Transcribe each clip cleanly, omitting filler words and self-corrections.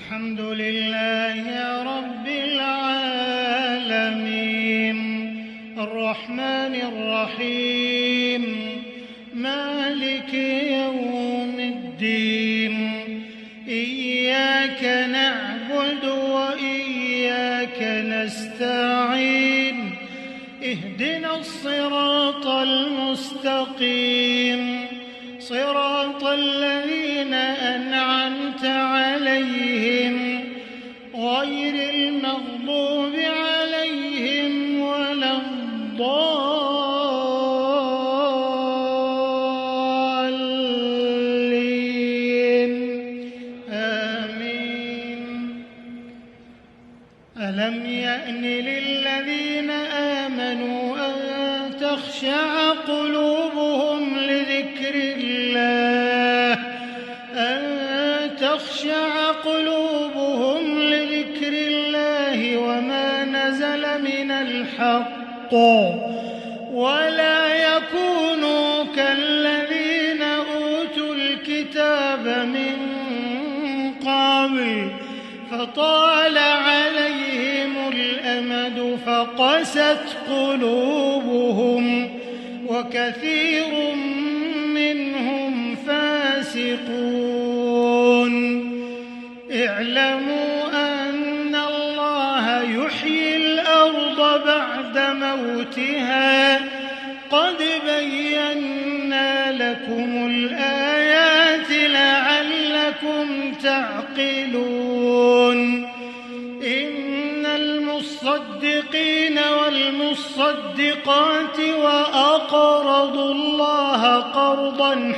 الحمد لله رب العالمين الرحمن الرحيم مالك يوم الدين إياك نعبد وإياك نستعين اهدنا الصراط المستقيم صراط الذين أنعمت عليهم غير المغضوب عليهم ولا الضالين آمين. ألم يأن للذين آمنوا أن تخشع قلوبهم لذكر الله وما نزل من الحق ولا يكونوا كالذين أوتوا الكتاب من قبل فطال عليهم الأمد فقست قلوبهم وكثير منهم فاسقون. اعلموا أن الله يحيي الأرض بعد موتها قد بينا لكم الآيات لعلكم تعقلون. إن المصدقين والمصدقات وأقرضوا الله قرضا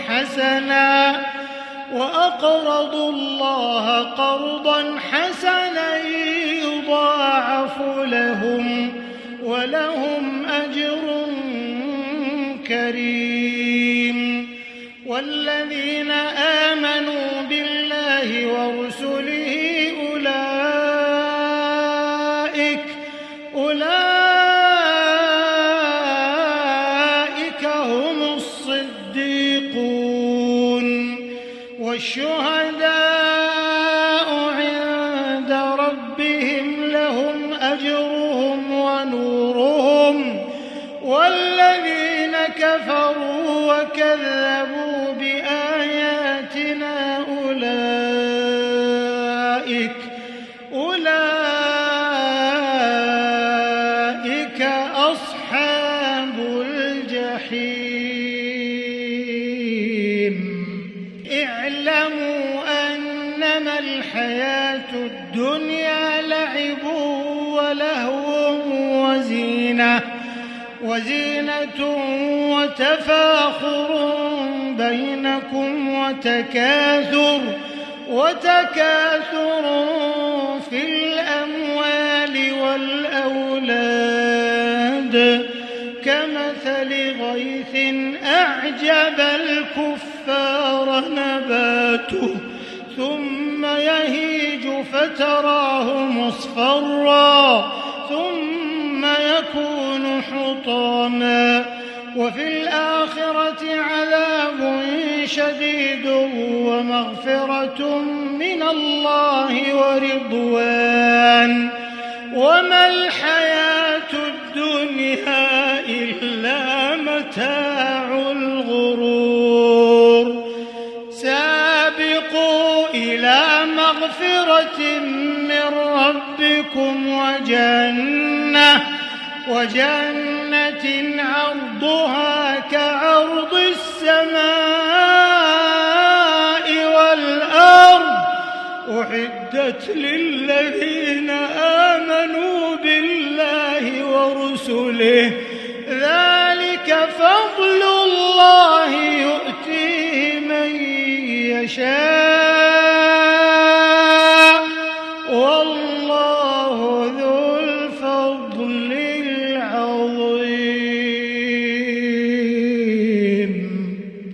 حسنا يضاعف لهم ولهم أجر كريم. والذين آمنوا بالله ورسله أولئك هم الصديقون والشهداء عند ربهم لهم أجرهم ونورهم. والذين كفروا وكذبوا بآياتنا أولئك أصحاب الجحيم. اعلموا أنما الحياة الدنيا لعب ولهو وزينة وتفاخر بينكم وتكاثر في الأموال والأولاد كمثل غيث أعجب الكفار نباته ثم يهيج فتراه مصفرا ثم يكون حطاما وفي الآخرة عذاب شديد ومغفرة من الله ورضوان وما الحياة الدنيا إلا متاع الغرور. سابقوا إلى مغفرة من ربكم وجنة عرضها كعرض السماء والأرض أعدت للذين آمنوا بالله ورسله ذلك فضل الله يؤتيه من يشاء